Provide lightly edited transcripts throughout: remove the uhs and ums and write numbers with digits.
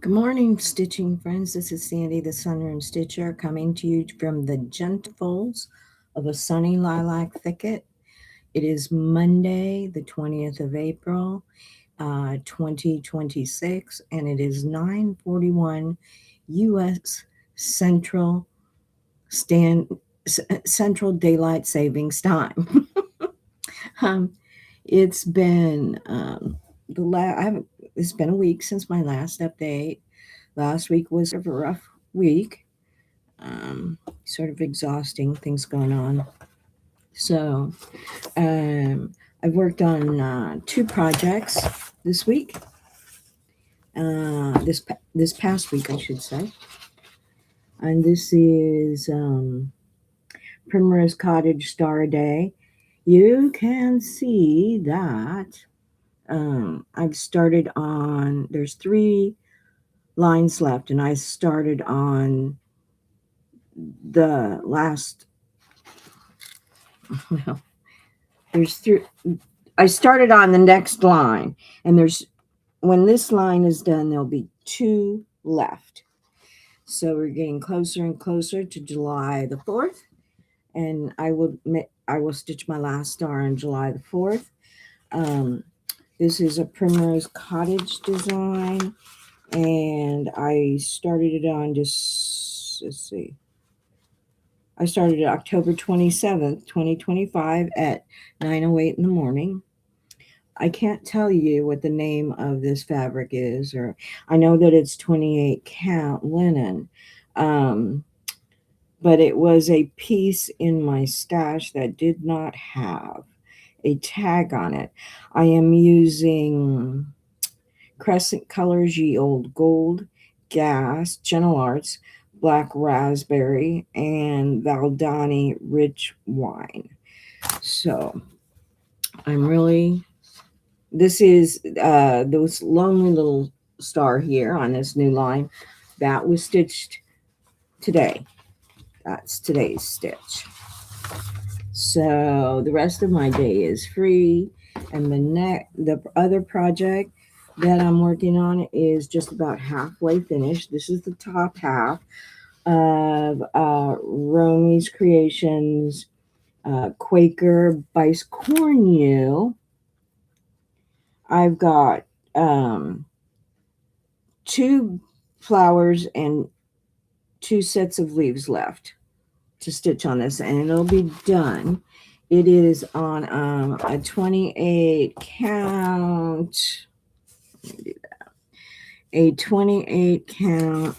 Good morning, stitching friends. This is Sandy, the Sunroom Stitcher, coming to you from the gentle folds of a sunny lilac thicket. It is Monday, the 20th of April, 2026, and it is 9:41 U.S. Central Stand Central Daylight Savings Time. um, it's been I haven't. It's been a week since my last update. Last week was a rough week, um, sort of exhausting things going on. So um, I've worked on two projects this week. This past week, I should say, and this is Primrose Cottage Star a Day. You can see that I've started on. There's three lines left, and I started on the last. Well, there's three. I started on the next line, and there's when this line is done, there'll be two left. So we're getting closer and closer to July the 4th, and I will stitch my last star on July the 4th. This is a Primrose Cottage design, and I started it on let's see. I started it October 27th, 2025 at 9:08 in the morning. I can't tell you what the name of this fabric is, or I know that it's 28 count linen. Um, but it was a piece in my stash that did not have a tag on it. I am using Crescent Colors Ye Old Gold, Gas, Gentle Arts, Black Raspberry, and Valdani Rich Wine. So I'm really, this is this lonely little star here on this new line that was stitched today. That's today's stitch. So the rest of my day is free, and the other project that I'm working on is just about halfway finished. This is the top half of Romy's Creations Quaker Biscornu. I've got two flowers and two sets of leaves left to stitch on this, and it'll be done. It is on a 28 count. Let me do that. A 28 count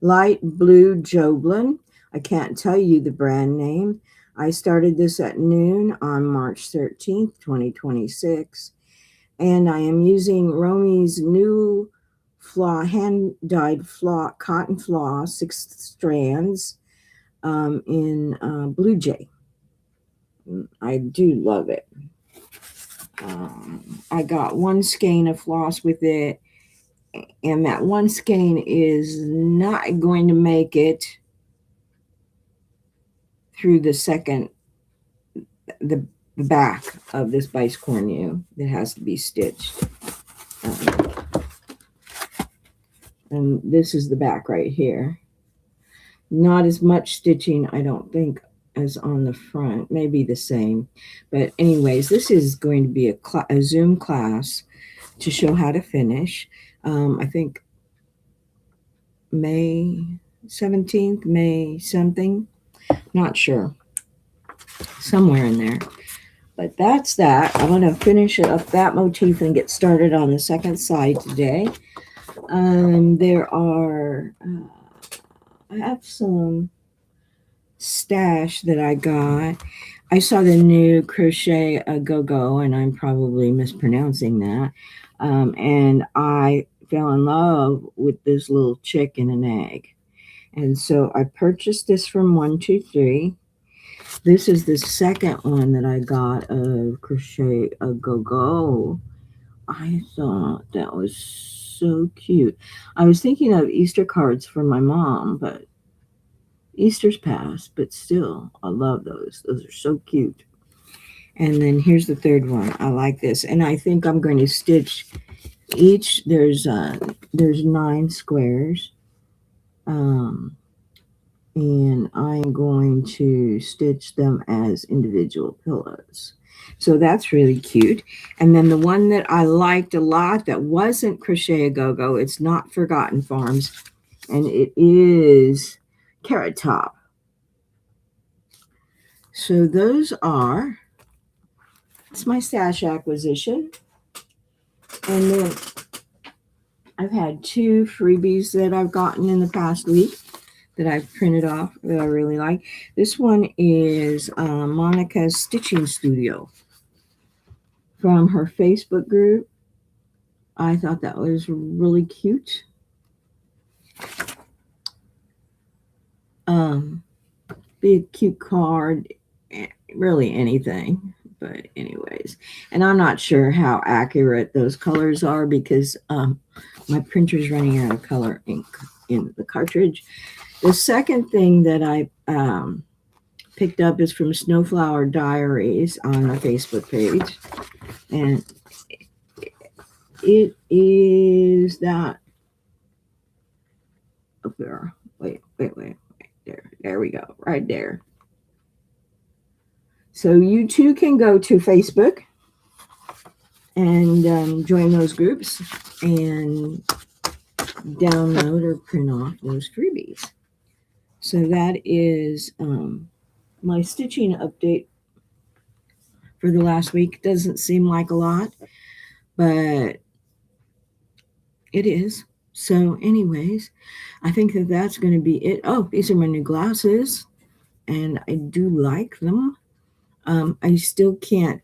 light blue Joblin. I can't tell you the brand name. I started this at noon on March 13th, 2026, and I am using Romy's new hand-dyed cotton floss, 6 strands, in Blue Jay. I do love it. I got one skein of floss with it, and that one skein is not going to make it through the back of this Biscornu that has to be stitched. And this is the back right here. Not as much stitching, I don't think, as on the front. Maybe the same. But anyways, this is going to be a Zoom class to show how to finish. I think May 17th, May something. Not sure. Somewhere in there. But that's that. I'm going to finish up that motif and get started on the second side today. I have some stash that I got. I saw the new Crochet a Go-Go, and I'm probably mispronouncing that. And I fell in love with this little chicken and egg. And so I purchased this from 123. This is the second one that I got of Crochet a Go-Go. I thought that was so cute. I was thinking of Easter cards for my mom, but Easter's passed, but still, I love those. Those are so cute. And then here's the third one. I like this. And I think I'm going to stitch Each there's 9 squares, and I'm going to stitch them as individual pillows. So that's really cute. And then the one that I liked a lot that wasn't Crochet A Go Go, it's not Forgotten Farms, and it is Carrot Top. So those are, it's my stash acquisition. And then I've had 2 freebies that I've gotten in the past week that I've printed off that I really like. This one is Monica's Stitching Studio from her Facebook group. I thought that was really cute. Be a cute card, really anything. But anyways, and I'm not sure how accurate those colors are because my printer's running out of color ink in the cartridge. The second thing that I picked up is from Snowflower Diaries on the Facebook page, and it is that up there. Wait. There we go, right there. So you too can go to Facebook and join those groups and download or print off those freebies. So that is my stitching update for the last week. Doesn't seem like a lot, but it is. So anyways, I think that that's going to be it. Oh, these are my new glasses, and I do like them. I still can't,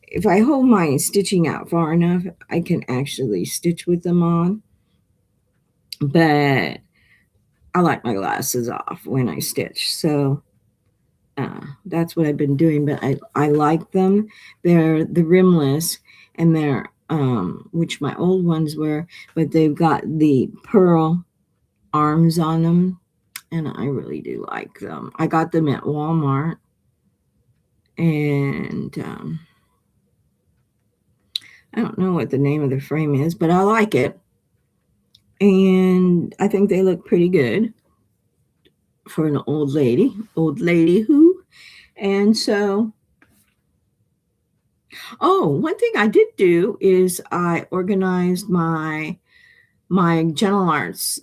if I hold my stitching out far enough, I can actually stitch with them on. But I like my glasses off when I stitch. So that's what I've been doing. But I like them. They're the rimless, and they're, which my old ones were, but they've got the pearl arms on them. And I really do like them. I got them at Walmart. And I don't know what the name of the frame is, but I like it. And I think they look pretty good for an old lady who. And so, one thing I did do is I organized my Gentle Arts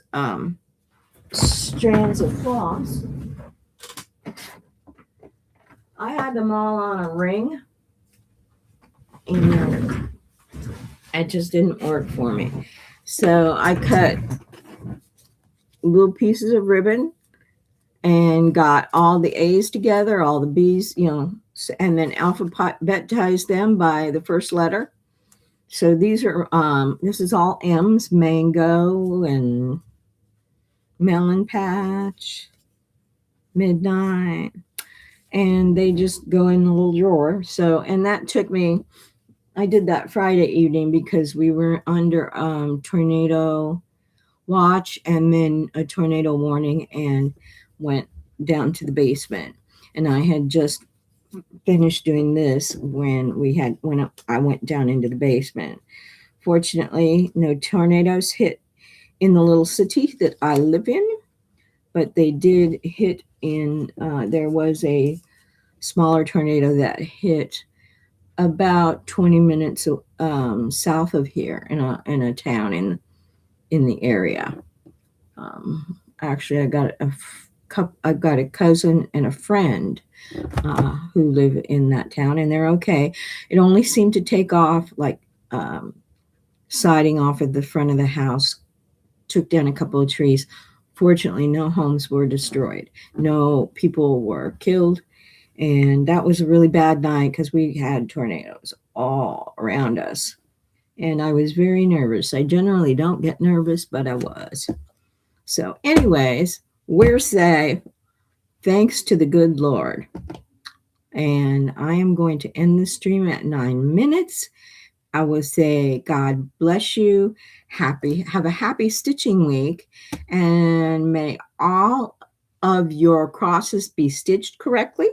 strands of floss. I had them all on a ring, and it just didn't work for me. So I cut little pieces of ribbon and got all the A's together, all the B's, and then alphabetized them by the first letter. So these are, this is all M's, mango and melon patch, midnight, and they just go in the little drawer. So, and that took me, I did that Friday evening because we were under tornado watch and then a tornado warning, and went down to the basement. And I had just finished doing this when I went down into the basement. Fortunately, no tornadoes hit in the little city that I live in, but they did hit in, there was a smaller tornado that hit about 20 minutes south of here in a town in the area. Actually, I've got a cousin and a friend who live in that town, and they're okay. It only seemed to take off like siding off at the front of the house, took down a couple of trees. Fortunately, no homes were destroyed. No people were killed. And that was a really bad night because we had tornadoes all around us. And I was very nervous. I generally don't get nervous, but I was. So anyways, we're safe, thanks to the good Lord. And I am going to end the stream at 9 minutes. I will say, God bless you. Have a happy stitching week. And may all of your crosses be stitched correctly.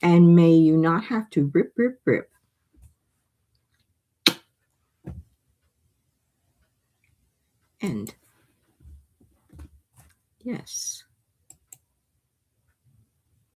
And may you not have to rip. End. Yes.